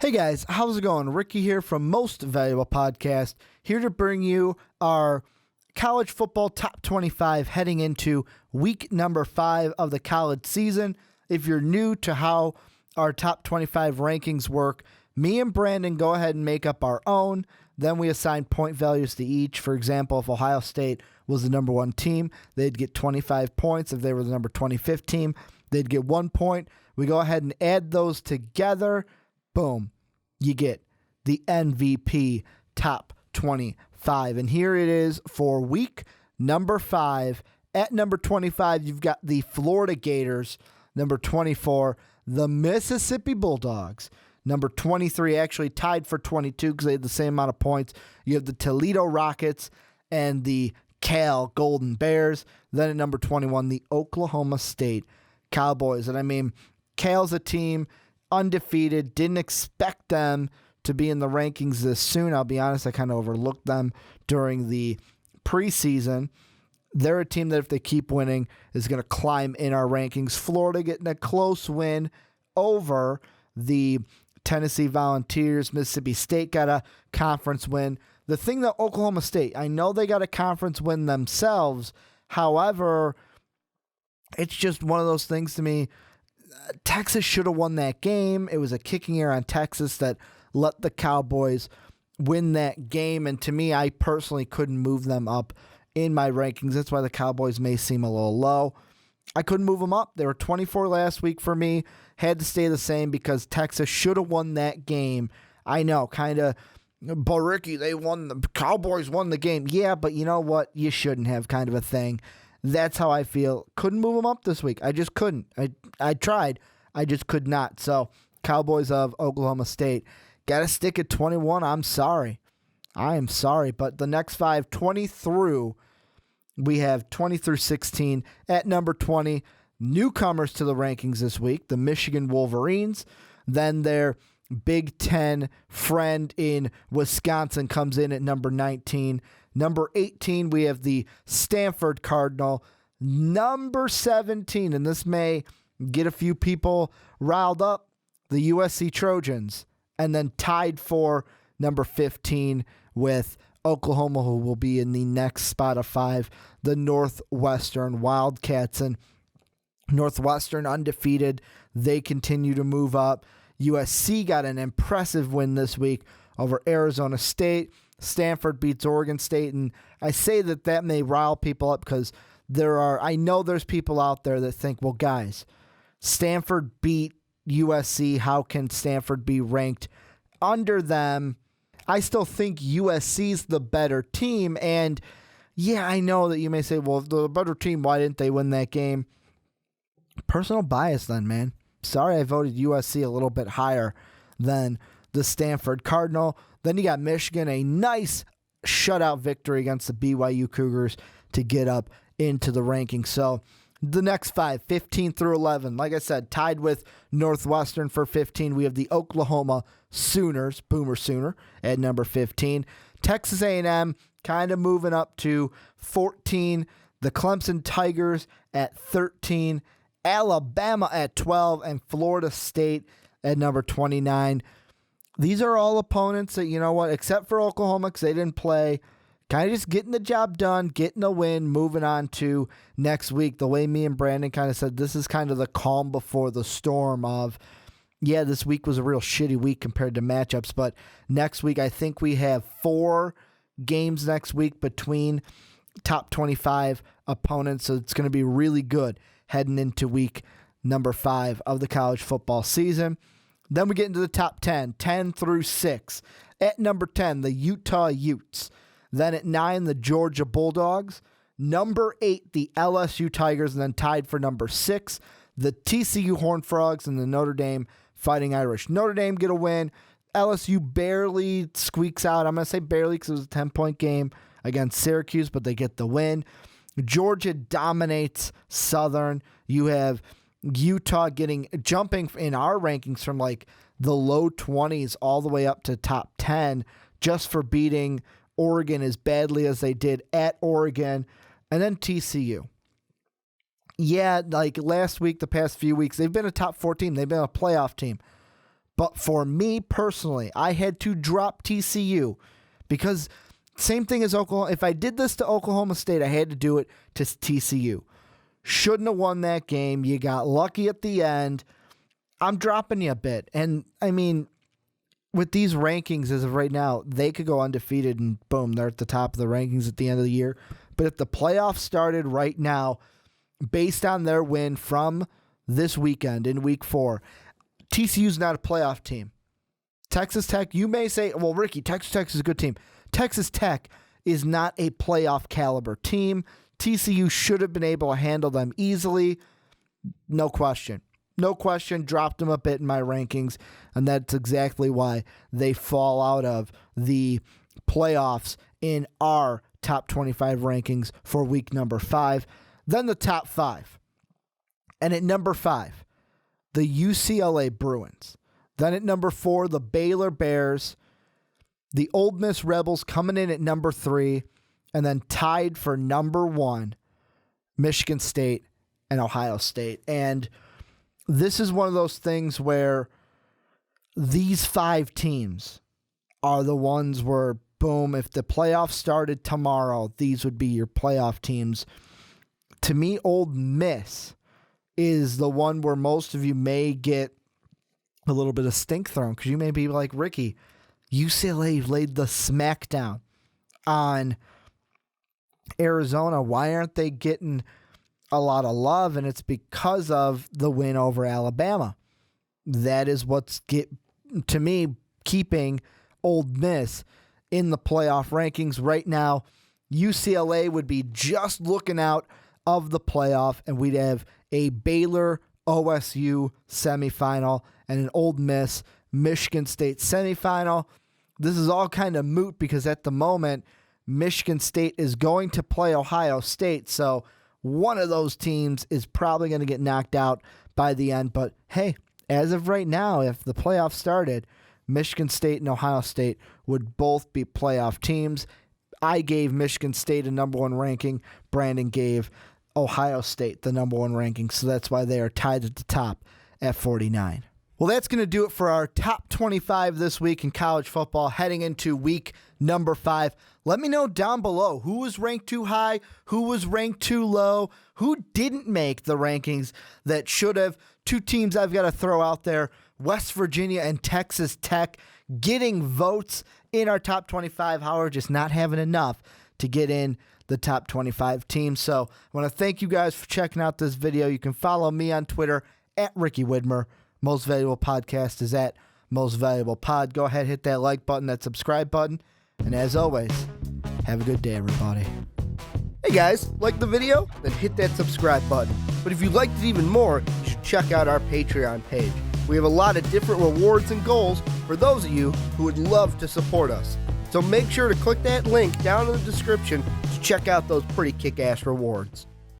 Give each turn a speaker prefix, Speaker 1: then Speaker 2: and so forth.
Speaker 1: Hey guys, how's it going? Ricky here from Most Valuable Podcast, here to bring you our college football top 25 heading into week number 5 of the college season. If you're new to how our top 25 rankings work, me and Brandon go ahead and make up our own. Then we assign point values to each. For example, if Ohio State was the number 1 team, they'd get 25 points. If they were the number 25th team, they'd get 1 point. We go ahead and add those together. Boom. You get the MVP top 25. And here it is for week number 5. At number 25, you've got the Florida Gators. Number 24, the Mississippi Bulldogs. Number 23, actually tied for 22 because they had the same amount of points. You have the Toledo Rockets and the Cal Golden Bears. Then at number 21, the Oklahoma State Cowboys. And I mean, Cal's a team undefeated. Didn't expect them to be in the rankings this soon. I'll be honest, I kind of overlooked them during the preseason. They're a team that if they keep winning is going to climb in our rankings. Florida getting a close win over the Tennessee Volunteers. Mississippi State got a conference win. The thing that Oklahoma State, I know they got a conference win themselves. However, it's just one of those things to me. Texas should have won that game. It was a kicking error on Texas that let the Cowboys win that game. And to me, I personally couldn't move them up in my rankings. That's why the Cowboys may seem a little low. I couldn't move them up. They were 24 last week for me. Had to stay the same because Texas should have won that game. I know, kind of, but Ricky, the Cowboys won the game. Yeah, but you know what? You shouldn't have, kind of a thing. That's how I feel. Couldn't move them up this week. I just couldn't. I tried. I just could not. So, Cowboys of Oklahoma State. Got to stick at 21. I'm sorry. I am sorry. But the next 5, 20 through, we have 20 through 16. At number 20, newcomers to the rankings this week, the Michigan Wolverines. Then their Big Ten friend in Wisconsin comes in at number 19. Number 18, we have the Stanford Cardinal. Number 17, and this may get a few people riled up, the USC Trojans. And then tied for number 15 with Oklahoma, who will be in the next spot of 5, the Northwestern Wildcats. And Northwestern undefeated. They continue to move up. USC got an impressive win this week over Arizona State. Stanford beats Oregon State, and I say that may rile people up because I know there's people out there that think, well, guys, Stanford beat USC. How can Stanford be ranked under them? I still think USC's the better team, and yeah, I know that you may say, well, the better team, why didn't they win that game? Personal bias then, man. Sorry I voted USC a little bit higher than the Stanford Cardinal. Then you got Michigan, a nice shutout victory against the BYU Cougars to get up into the rankings. So the next 5, 15 through 11, like I said, tied with Northwestern for 15. We have the Oklahoma Sooners, Boomer Sooner, at number 15. Texas A&M kind of moving up to 14. The Clemson Tigers at 13. Alabama at 12, and Florida State at number 29. These are all opponents that, you know what, except for Oklahoma because they didn't play, kind of just getting the job done, getting a win, moving on to next week. The way me and Brandon kind of said, this is kind of the calm before the storm of, yeah, this week was a real shitty week compared to matchups, but next week I think we have 4 games next week between top 25 opponents, so it's going to be really good heading into week number 5 of the college football season. Then we get into the top 10, 10 through 6. At number 10, the Utah Utes. Then at 9, the Georgia Bulldogs. Number 8, the LSU Tigers. And then tied for number 6, the TCU Horned Frogs and the Notre Dame Fighting Irish. Notre Dame get a win. LSU barely squeaks out. I'm going to say barely because it was a 10-point game against Syracuse, but they get the win. Georgia dominates Southern. You have Utah jumping in our rankings from like the low 20s all the way up to top 10 just for beating Oregon as badly as they did at Oregon. And then TCU. Yeah, like last week, the past few weeks, they've been a top 4 team. They've been a playoff team. But for me personally, I had to drop TCU because same thing as Oklahoma. If I did this to Oklahoma State, I had to do it to TCU. Shouldn't have won that game. You got lucky at the end. I'm dropping you a bit. And, I mean, with these rankings as of right now, they could go undefeated and boom, they're at the top of the rankings at the end of the year. But if the playoffs started right now, based on their win from this weekend in week 4, TCU's not a playoff team. Texas Tech, you may say, well, Ricky, Texas Tech is a good team. Texas Tech is not a playoff caliber team. TCU should have been able to handle them easily. No question. No question, dropped them a bit in my rankings, and that's exactly why they fall out of the playoffs in our top 25 rankings for week number 5. Then the top 5. And at number 5, the UCLA Bruins. Then at number 4, the Baylor Bears. The Ole Miss Rebels coming in at number 3. And then tied for number 1, Michigan State and Ohio State. And this is one of those things where these 5 teams are the ones where, boom, if the playoffs started tomorrow, these would be your playoff teams. To me, Ole Miss is the one where most of you may get a little bit of stink thrown because you may be like, Ricky, UCLA laid the smackdown on Arizona. Why aren't they getting a lot of love? And it's because of the win over Alabama. That is what's to me keeping Ole Miss in the playoff rankings right now. UCLA would be just looking out of the playoff, and we'd have a Baylor OSU semifinal and an Ole Miss Michigan State semifinal. This is all kind of moot because at the moment Michigan State is going to play Ohio State, so one of those teams is probably going to get knocked out by the end. But hey, as of right now, if the playoffs started, Michigan State and Ohio State would both be playoff teams. I gave Michigan State a number 1 ranking. Brandon gave Ohio State the number 1 ranking, so that's why they are tied at the top at 49. Well, that's going to do it for our top 25 this week in college football heading into week number 5. Let me know down below who was ranked too high, who was ranked too low, who didn't make the rankings that should have. 2 teams I've got to throw out there, West Virginia and Texas Tech, getting votes in our top 25, however, just not having enough to get in the top 25 teams. So I want to thank you guys for checking out this video. You can follow me on Twitter at Ricky Widmer. Most Valuable Podcast is at Most Valuable Pod. Go ahead, hit that like button, that subscribe button. And as always, have a good day, everybody.
Speaker 2: Hey guys, like the video? Then hit that subscribe button. But if you liked it even more, you should check out our Patreon page. We have a lot of different rewards and goals for those of you who would love to support us. So make sure to click that link down in the description to check out those pretty kick-ass rewards.